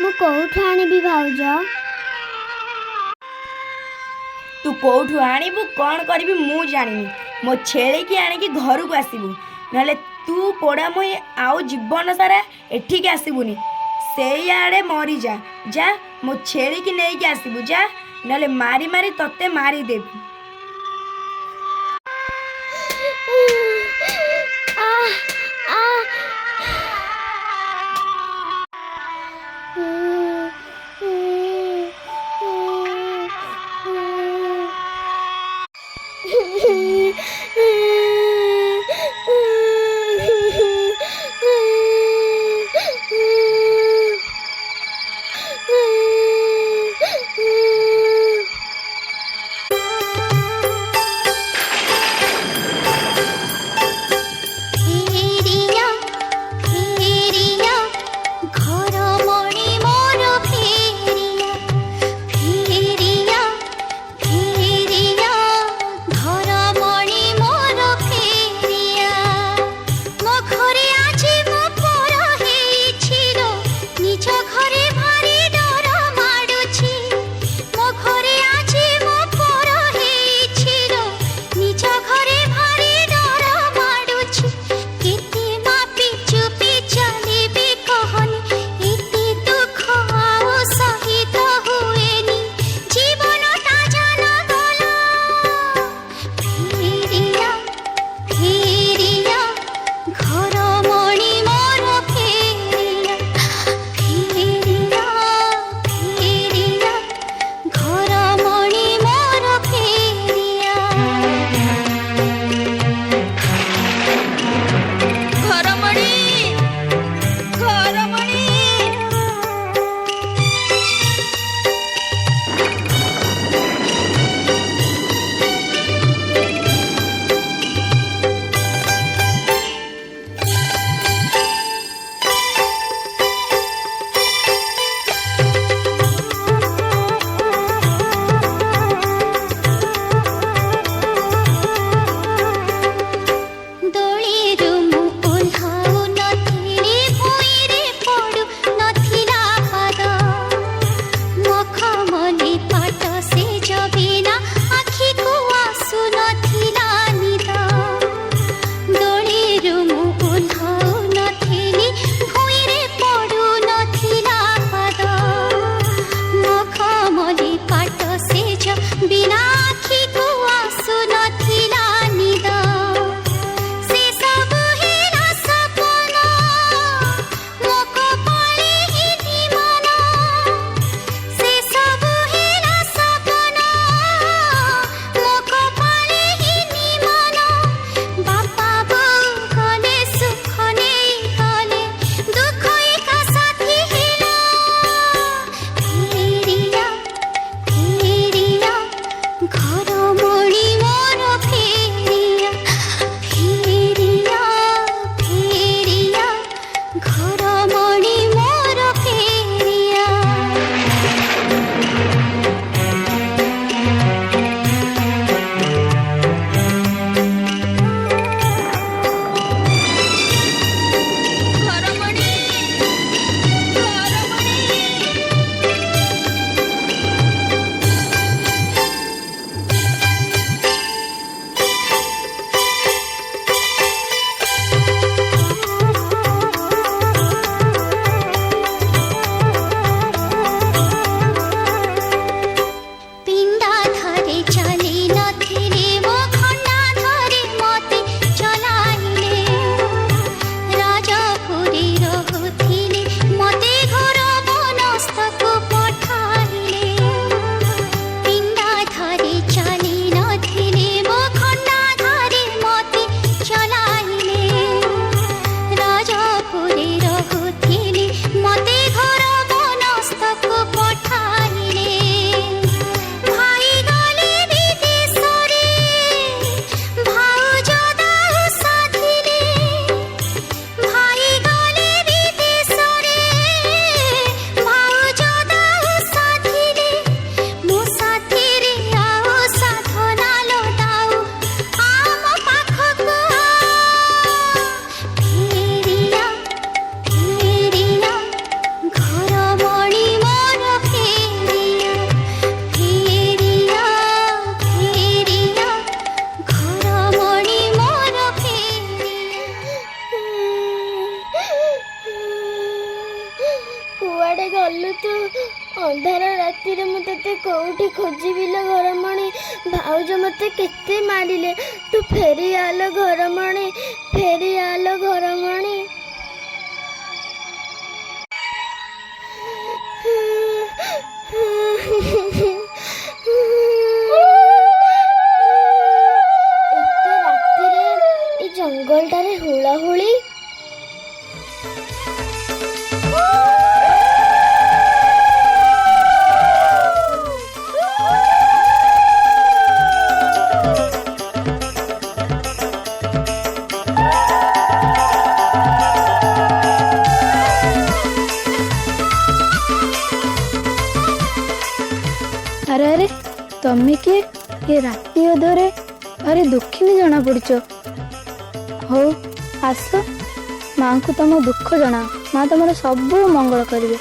ମୁଁ କୋଉଠୁ ଆଣିବି ଭାଉଜ? ତୁ କୋଉଠୁ ଆଣିବୁ କ'ଣ କରିବି ମୁଁ ଜାଣିନି। ମୋ ଛେଳିକି ଆଣିକି ଘରକୁ ଆସିବୁ, ନହେଲେ ତୁ ପୋଡ଼ା ମୁଇଁ ଆଉ ଜୀବନ ସାରା ଏଠିକି ଆସିବୁନି। ସେଇଆଡ଼େ ମରିଯା। ଯା ମୋ ଛେଳିକି ନେଇକି ଆସିବୁ ଯା, ନହେଲେ ମାରି ମାରି ତତେ ମାରିଦେବି। କୁଆଡ଼େ ଗଲୁ ତୁ? ଅନ୍ଧାର ରାତିରେ ମୁଁ ତତେ କୋଉଠି ଖୋଜିବି ଲୋ ଘରମଣି? ଭାଉଜ ମତେ କେତେ ମାରିଲେ। ତୁ ଫେରି ଆଲୋ ଘରମଣି, ଫେରି ଆଲୋ ଘରମଣି। ଏତେ ରାତିରେ ଏ ଜଙ୍ଗଲଟାରେ ହୁଳାହୁଳି। ଆରେ ଆରେ ତମେ କିଏ? ଏ ରାତି ଅଧରେ ଆରେ ଦୁଃଖିନୀ ଜଣା ପଡୁଛ। ହଉ ଆସ, ମାଙ୍କୁ ତମ ଦୁଃଖ ଜଣାଅ। ମା ତମର ସବୁ ମଙ୍ଗଳ କରିବେ।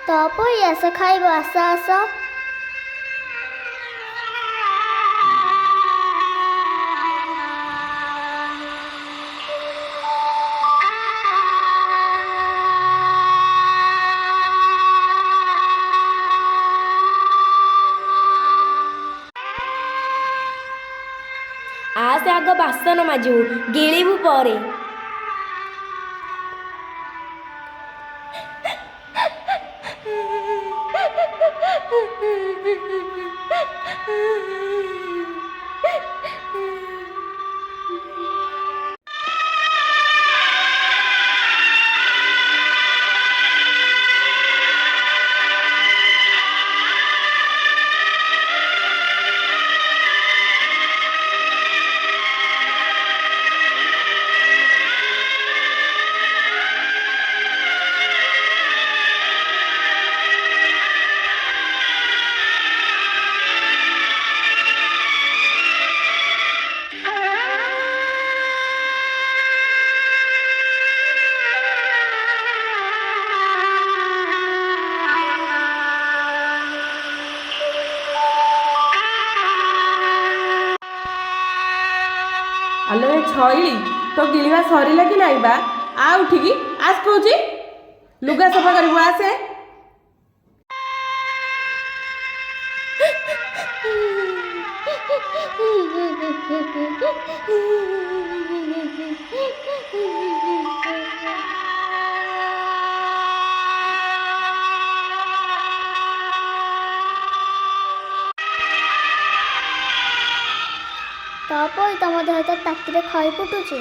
ତପୋଇ ଆସ ଖାଇବ, ଆସ ଆସ। ଆସେ ଆଗ ବାସନ ମାଜିବୁ, ଗିଳିବୁ ପରେ। ଛଇଳି ତୋ ଗିଳିବା ସରିଲା କି ନାଇଁ ବା? ଆ ଉଠିକି ଆସ କହୁଛି, ଲୁଗା ସଫା କରିବୁ ଆସେ। ତପୋଇ ତମ ଦେହ ତ ତାତିରେ ଖଇ ଫୁଟୁଛି,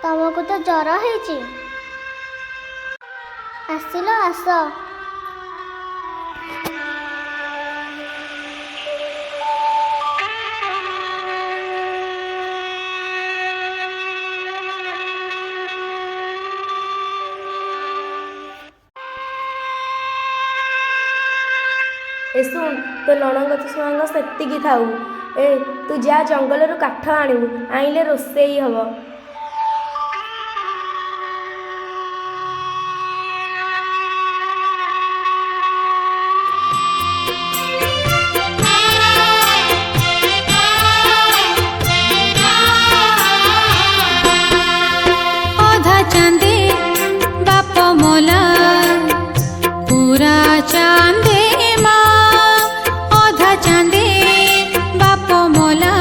ତମକୁ ତ ଜ୍ୱର ହେଇଛି। ଆସିଲ ଆସ। ଏ ଶୁଣ, ତୋ ନଣନ୍ଦ ଛୁଆଙ୍କ ସେତିକି ଥାଉ। ଏ ତୁ ଯା ଜଙ୍ଗଲରୁ କାଠ ଆଣିବୁ, ଆଣିଲେ ରୋଷେଇ ହବ। ଅଧା ଚାନ୍ଦେ ବାପ ମଲା ପୁରା ଚାନ୍ଦେ ମା, ଅଧା ଚାନ୍ଦେ ବାପ ମଲା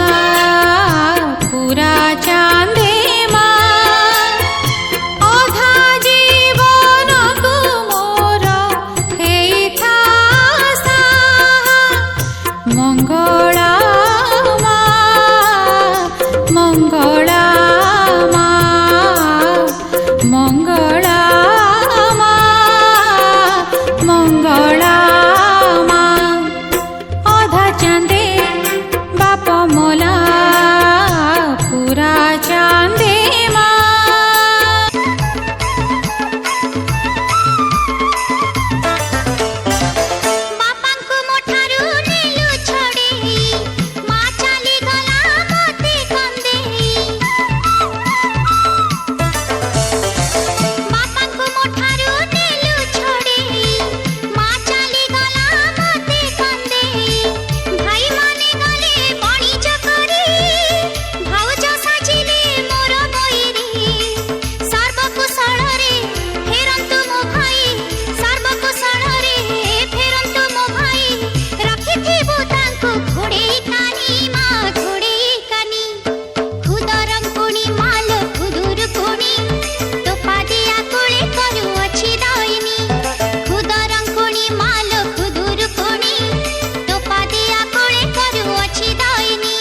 ପୁରା ଚାନ୍ଦେ ମା, ଅଧା ଜୀବନକୁ ମୋର ହେଇଥା ସାହା ମଙ୍ଗଳା ମା, ମଙ୍ଗଳା ମା, ମଙ୍ଗଳା ମା, ମଙ୍ଗଳା ମା, ଅଧା ଚାନ୍ଦେ ବାପ ମଲା ପୁରା ଚାନ୍ଦେ ମା। ବାପାଙ୍କୁ ମୋଠାରୁ ନେଲୁ ଛଡ଼େଇ, ମା ଚାଲିଗଲା ମୋତେ କାନ୍ଦେଇ। ବାପାଙ୍କୁ ମୋଠାରୁ ନେଲୁ ଛଡ଼େଇ, ମା ଚାଲିଗଲା ମୋତେ କାନ୍ଦେଇ। ଭାଇମାନେ ଗଲେ ବଣିଜ କରି, ଭାଉଜ ସାଜିଲେ ମୋର ବଇରି। ସର୍ବକୁଶଳରେ ଫେରନ୍ତୁ ମୋ ଭାଇ, ସର୍ବକୁଶଳରେ ଫେରନ୍ତୁ ମୋ ଭାଇ। ରଖିଥିବୁ ତାଙ୍କୁ ଘୋଡ଼େଇ କାନି ମା, ଘୋଡ଼େଇ କାନି। ଖୁଦରଙ୍କୁଣି ମାଲ ଖୁଦୁରୁକୁଣି, ତୋ ପାଦିଆ କୋଳେ କରୁଅଛି ଦଇନି। ଖୁଦରଙ୍କୁଣି ମାଲ ଖୁଦୁରୁକୁଣି, ତୋ ପାଦିଆ କୋଳେ କରୁଅଛି ଦଇନି।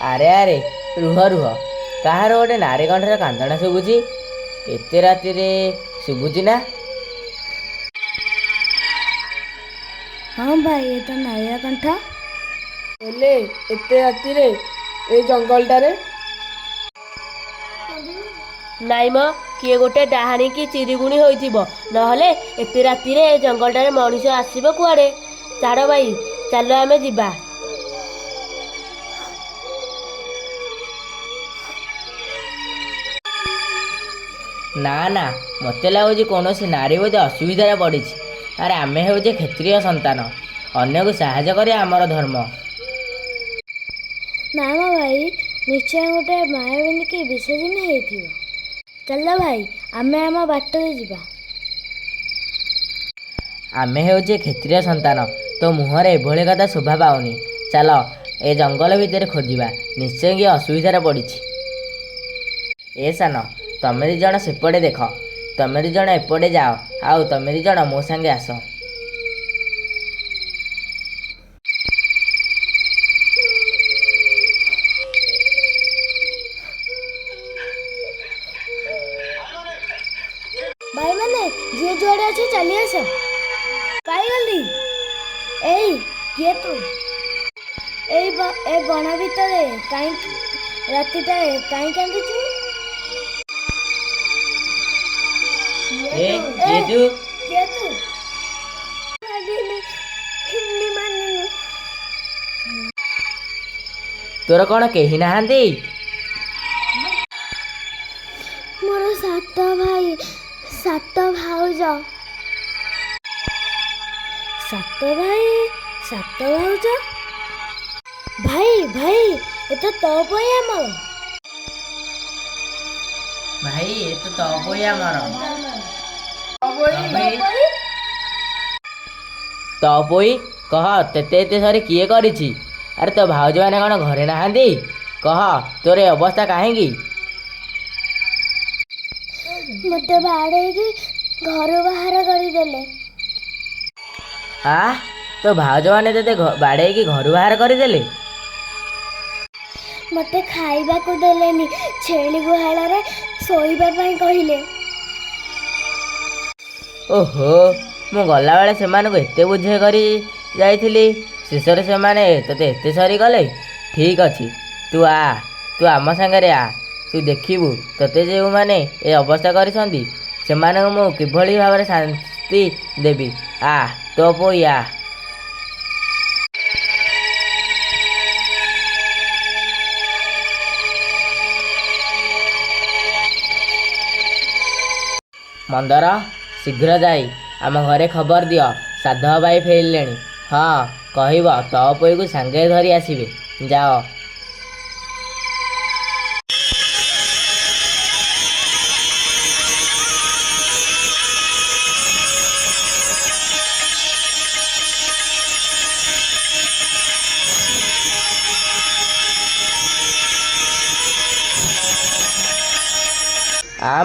ଆରେ ଆରେ ରୁହ ରୁହ, କାହାର ଗୋଟେ ନାରୀ କଣ୍ଠରେ କାନ୍ଦଣା ଶୁଭୁଛି? ଏତେ ରାତିରେ ଶୁଭୁଛି ନା? ହଁ ଭାଇ, ଏ ତ ନାଇଆ କଣ୍ଠ। ହେଲେ ଏତେ ରାତିରେ ଏ ଜଙ୍ଗଲଟାରେ? ନାଇଁ ମ, କିଏ ଗୋଟେ ଡାହାଣୀ କି ଚିରିଗୁଣି ହୋଇଥିବ, ନହେଲେ ଏତେ ରାତିରେ ଏ ଜଙ୍ଗଲଟାରେ ମଣିଷ ଆସିବ କୁଆଡ଼େ? ଛାଡ଼ ଭାଇ, ଚାଲ ଆମେ ଯିବା। ନା ନା, ମୋତେ ଲାଗୁଛି କୌଣସି ନାରୀ ବୋଧେ ଅସୁବିଧାରେ ପଡ଼ିଛି। ଆରେ ଆମେ ହେଉଛେ କ୍ଷତ୍ରିୟ ସନ୍ତାନ, ଅନ୍ୟକୁ ସାହାଯ୍ୟ କରିବା ଆମର ଧର୍ମ। ନା ମ ଭାଇ, ନିଶ୍ଚୟ ଗୋଟେ ମାୟାବିନୀ କି ବିଷଜିନ ହେଇଥିବ। ଚାଲ ଭାଇ, ଆମେ ଆମ ବାଟରେ ଯିବା। ଆମେ ହେଉଛେ କ୍ଷତ୍ରିୟ ସନ୍ତାନ, ତୋ ମୁହଁରେ ଏଭଳି କଥା ଶୋଭା ପାଉନି। ଚାଲ ଏ ଜଙ୍ଗଲ ଭିତରେ ଖୋଜିବା, ନିଶ୍ଚୟ କିଏ ଅସୁବିଧାରେ ପଡ଼ିଛି। ଏ ସାନ, ତମେ ଦି ଜଣ ସେପଟେ ଦେଖ, ତମେ ଦି ଜଣ ଏପଟେ ଯାଅ, ଆଉ ତମେ ଦି ଜଣ ମୋ ସାଙ୍ଗେ ଆସ। ଭାଇମାନେ ଯିଏ ଯୁଆଡ଼େ ଅଛି ଚାଲି ଆସ। ପାଇଗଲି। ଏଇ କିଏ ତୁ? ଏ ବଣ ଭିତରେ ରାତିଟାରେ କାହିଁ କାନ୍ଦୁଛୁ? କିଏ ତୁ? କିଏ ତୁ? ମାନିନି। ତୋର କ'ଣ କେହି ନାହାନ୍ତି? ମୋର 7 ଭାଇ 7 ଭାଉଜ। 7 ଭାଇ 7 ଭାଉଜ? ଭାଇ ଏ ତ ତୋ ପାଇଁ ଆମର। ଭାଇ ଏ ତ ତୋ ପାଇଁ ଆମର। ତୋ ପୋଇ କହ, ତେତେ ଏତେ ସରି କିଏ କରିଛି? ଆରେ ତୋ ଭାଉଜମାନେ କ'ଣ ଘରେ ନାହାନ୍ତି? କହ ତୋର ଏ ଅବସ୍ଥା କାହିଁକି? ମୋତେ ବାଡ଼େଇକି ଘରୁ ବାହାର କରିଦେଲେ। ତୋ ଭାଉଜମାନେ ତତେ ବାଡ଼େଇକି ଘରୁ ବାହାର କରିଦେଲେ? ମୋତେ ଖାଇବାକୁ ଦେଲେନି, ଛେଳି ଗୁହାଳରେ ଶୋଇବା ପାଇଁ କହିଲେ। ଓହୋ, ମୁଁ ଗଲାବେଳେ ସେମାନଙ୍କୁ ଏତେ ବୁଝେଇ କରି ଯାଇଥିଲି, ଶେଷରେ ସେମାନେ ତତେ ଏତେ ସରି ଗଲେ। ଠିକ୍ ଅଛି, ତୁ ଆମ ସାଙ୍ଗରେ ଆ। ତୁ ଦେଖିବୁ ତତେ ଯେଉଁମାନେ ଏ ଅବସ୍ଥା କରିଛନ୍ତି ସେମାନଙ୍କୁ ମୁଁ କିଭଳି ଭାବରେ ଶାସ୍ତି ଦେବି। ତୋ ପୋଇ ଆ। ମନ୍ଦର, ଶୀଘ୍ର ଯାଇ ଆମ ଘରେ ଖବର ଦିଅ, ସାଧବ ଭାଇ ଫେରିଲେଣି। ହଁ, କହିବ ତୋ ପୋଇକୁ ସାଙ୍ଗରେ ଧରି ଆସିବେ। ଯାଅ।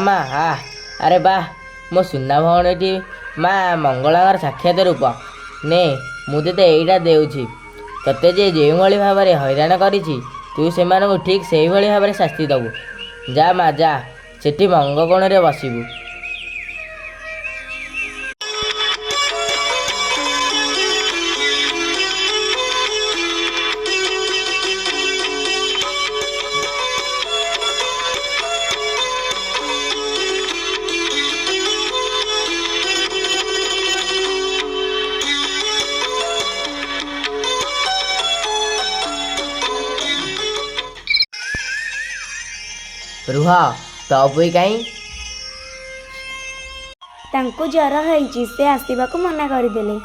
ମା ଆରେ ବାଃ, ମୋ ସୁନା ଭଉଣୀଟି ମା ମଙ୍ଗଳାଙ୍କର ସାକ୍ଷାତ ରୂପ। ନେ, ମୁଁ ତତେ ଏଇଟା ଦେଉଛି। ତତେ ଯେ ଯେଉଁଭଳି ଭାବରେ ହଇରାଣ କରିଛି ତୁ ସେମାନଙ୍କୁ ଠିକ୍ ସେଇଭଳି ଭାବରେ ଶାସ୍ତି ଦେବୁ। ଯା ମା ଯା, ସେଠି ମଙ୍ଗକୋଣରେ ବସିବୁ। ରୁହ, ତୋ ପୋଇ କାହିଁ? ତାଙ୍କୁ ଜ୍ୱର ହେଇଛି, ସେ ଆସିବାକୁ ମନା କରିଦେଲେ।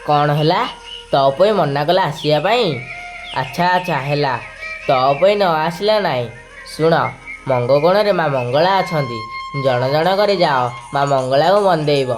କ'ଣ ହେଲା? ତୋ ପୋଇ ମନା କଲା ଆସିବା ପାଇଁ? ଆଚ୍ଛା ହେଲା, ତୋ ପୋଇ ନ ଆସିଲା ନାହିଁ। ଶୁଣ, ମଙ୍ଗକୋଣରେ ମା ମଙ୍ଗଳା ଅଛନ୍ତି। ଜଣ ଜଣ କରି ଯାଅ, ମା ମଙ୍ଗଳାକୁ ବନ୍ଦେଇବ।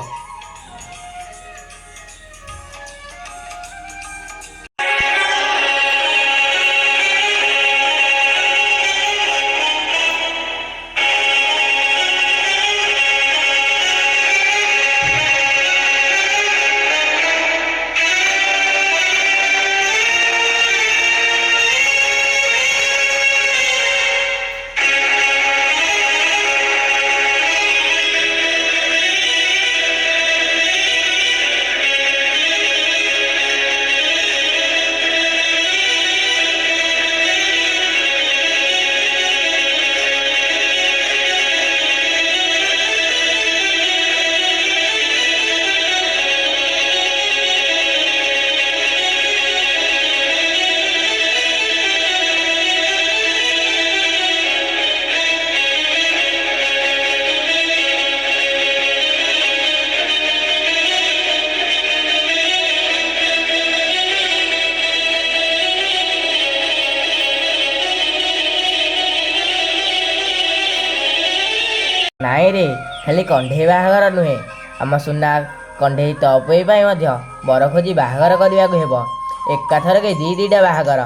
ନାଇଁରେ, ଖାଲି କଣ୍ଢେଇ ବାହାଘର ନୁହେଁ, ଆମ ସୁନା କଣ୍ଢେଇ ତୋ ପୋଇ ପାଇଁ ମଧ୍ୟ ବର ଖୋଜି ବାହାଘର କରିବାକୁ ହେବ। ଏକାଥରକେ ଦିଟା ବାହାଘର।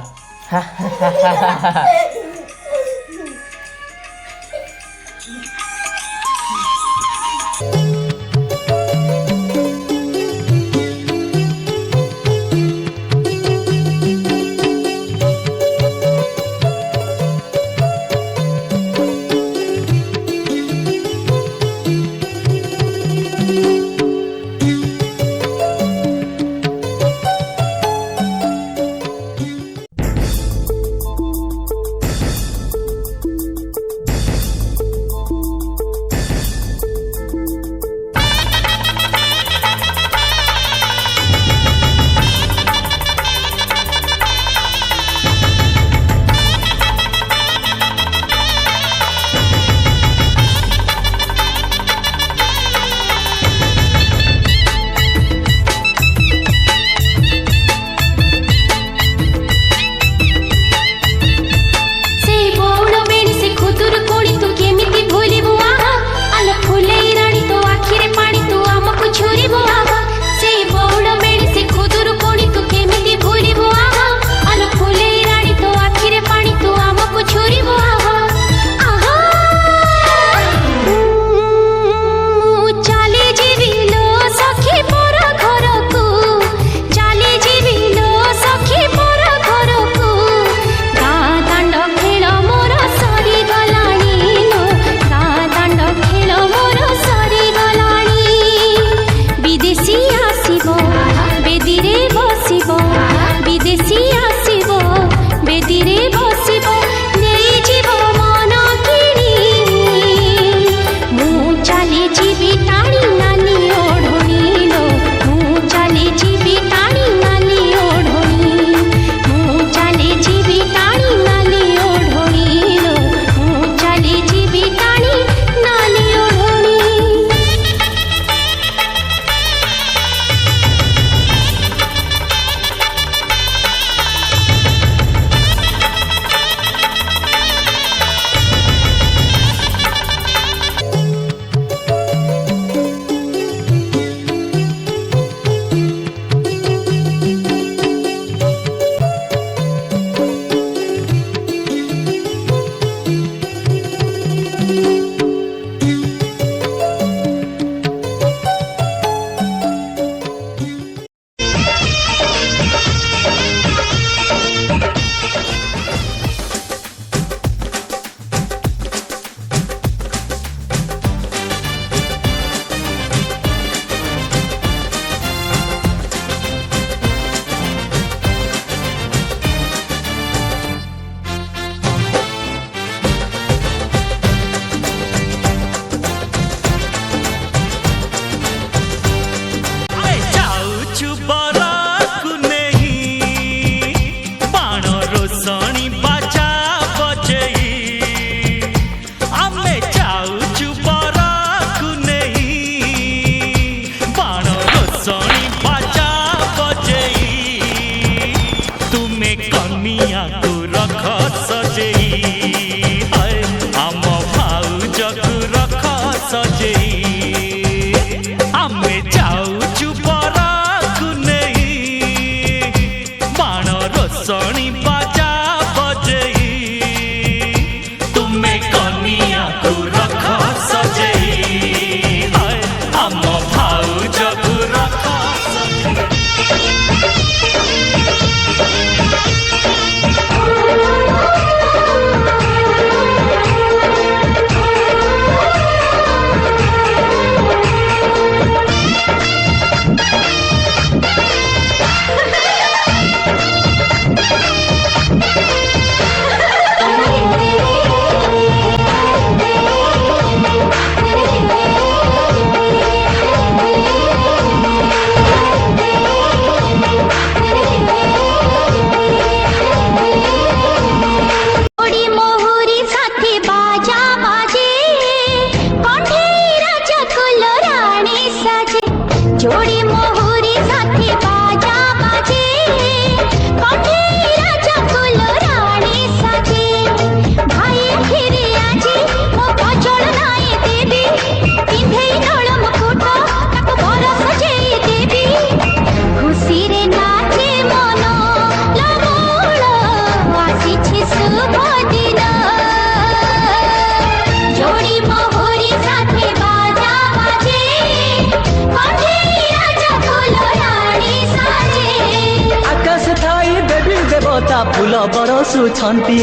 फूल बरसुछंती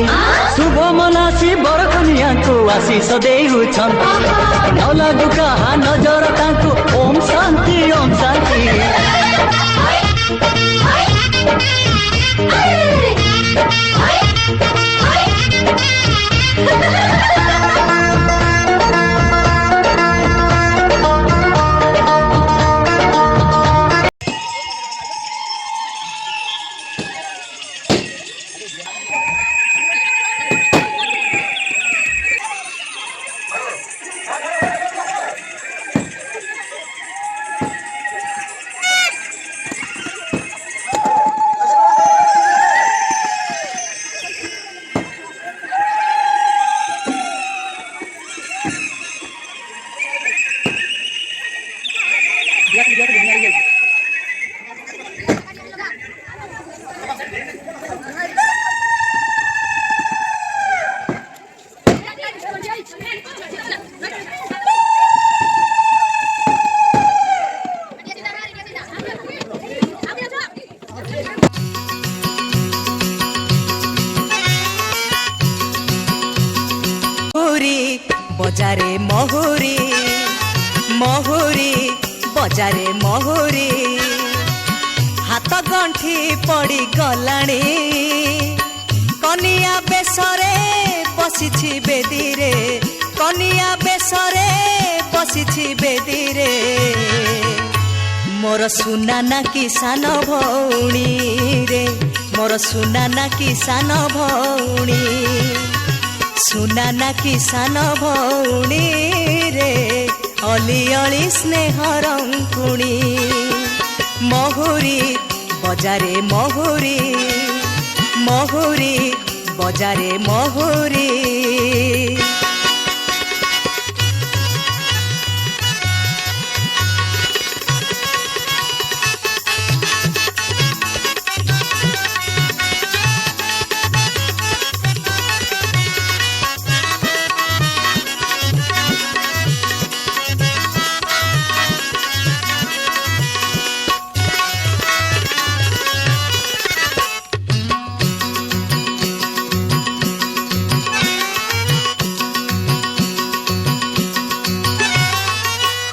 शुभ मनासी बर कन्या को आशीष देउछंती न लागु कहा नजर तांकु ओम शांति ओम शांति बजारे महुरी महुरी बजारे महुरी हाथ गंठी पड़ी गलाणी कनिया बेसरे बसिछि बेदीरे कनिया बेसरे बसिछि बेदीरे मोर सुना ना किसान भौणी रे मोर सुना ना किसान भौणी सुना ना किसान भौणी रे अली अली स्नेह रंकुणी महुरी बजारे महुरी महुरी बजारे महुरी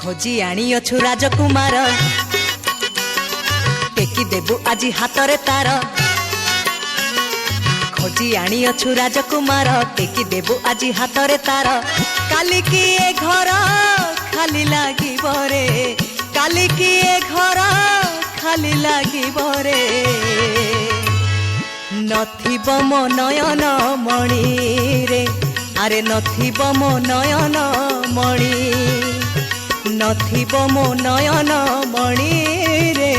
खोजी आनी अछु राजकुमार टेकी देबु आजी हातरे तार खोजी आनी अछु राजकुमार टेकी देबु आजी हातरे तार काली की ए घर खाली लागिब रे काली की ए घर खाली लागिब रे नथिब मो नयन मणि रे अरे नथिब मो नयन मणि नथिब मो नयन मणि रे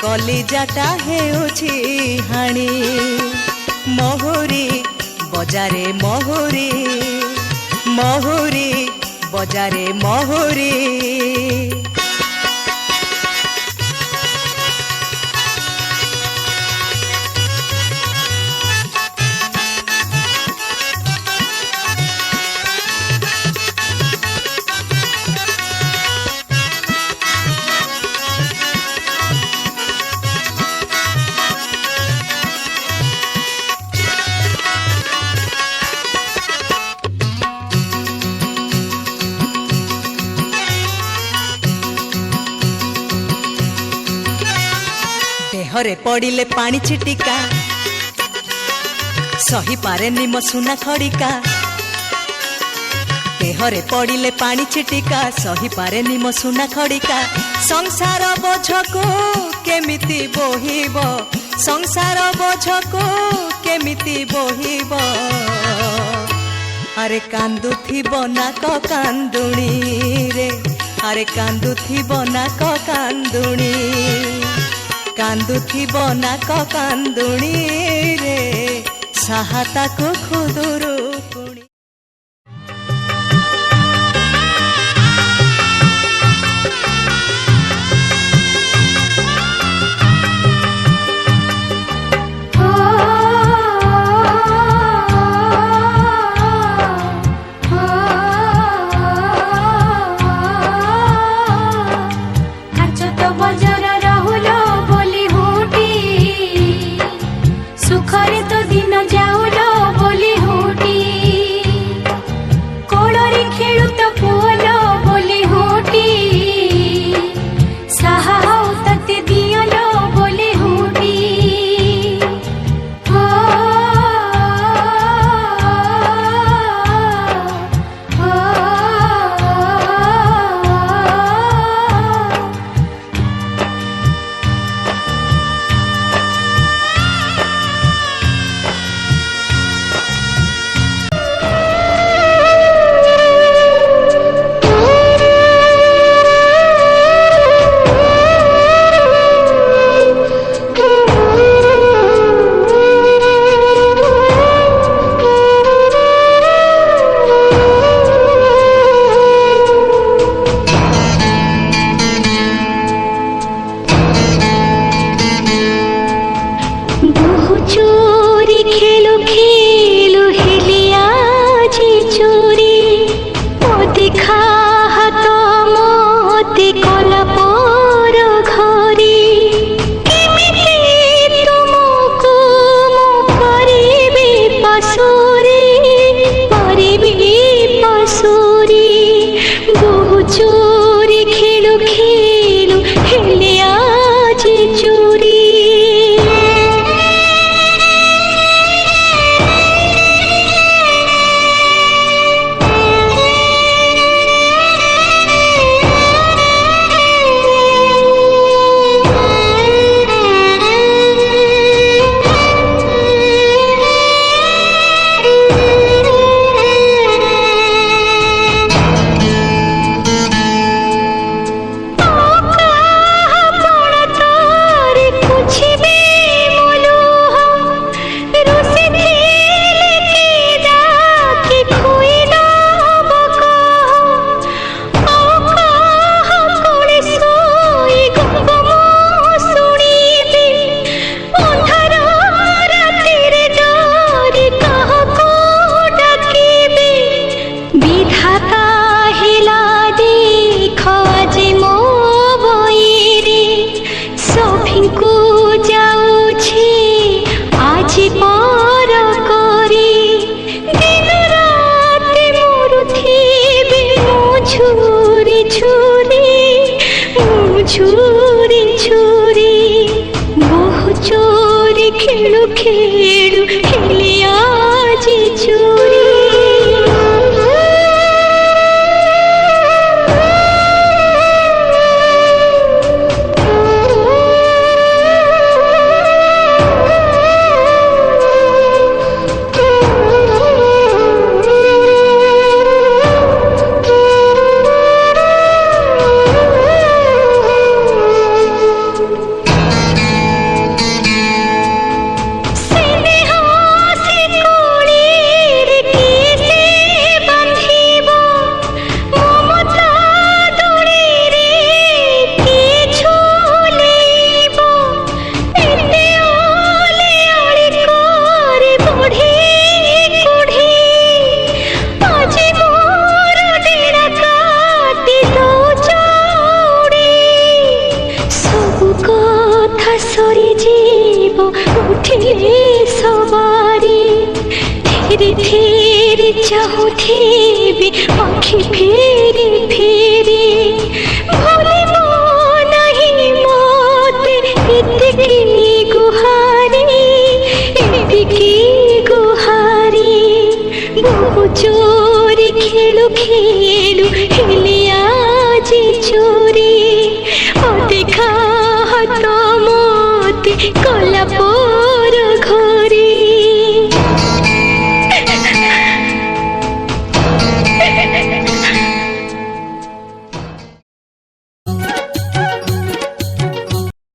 कलिजाटा हेउछि हाणी महुरी बजारे महुरी महुरी बजारे महुरी देहरे पड़िले पानी छिटिका सही पारेनी मो सुना खड़िका देहरे पड़िले पानी छिटिका सही पारेनी मो सुना खड़िका संसार बोझको केमिति बोहिब संसार बोझको केमिति बोहिब अरे कांदुथिब नाक कांदुणी रे अरे कांदुथिब नाक कांदुणी कांदुथिब नाक कांदुणी रे साहाता को खुदुरु कुणी सुखरे ସ୍ୱାମୀଙ୍କୁ ଯାଉଛି ଆଜି ପର କରି ଦିନ ରାତି ମରୁଥିବି ମୁଁ ଝୁରି ଝୁରି ବହୁ ଚୋରି ଖେଳୁ ଖେଳୁ ହେଲି ଆଜି ଚୋରି ଧୀରେ ଚାହୁଁଥିବି ଆଖି ଫେରି ଫେରି ଭୁଲିବ ନାହିଁ ମତେ ଏତିକି ଗୁହାରି ବହୁ ଚୋରି ଖେଳୁ ଖେଳୁ ହେଲି ଆଜି ଚୋରି ଅଦେଖା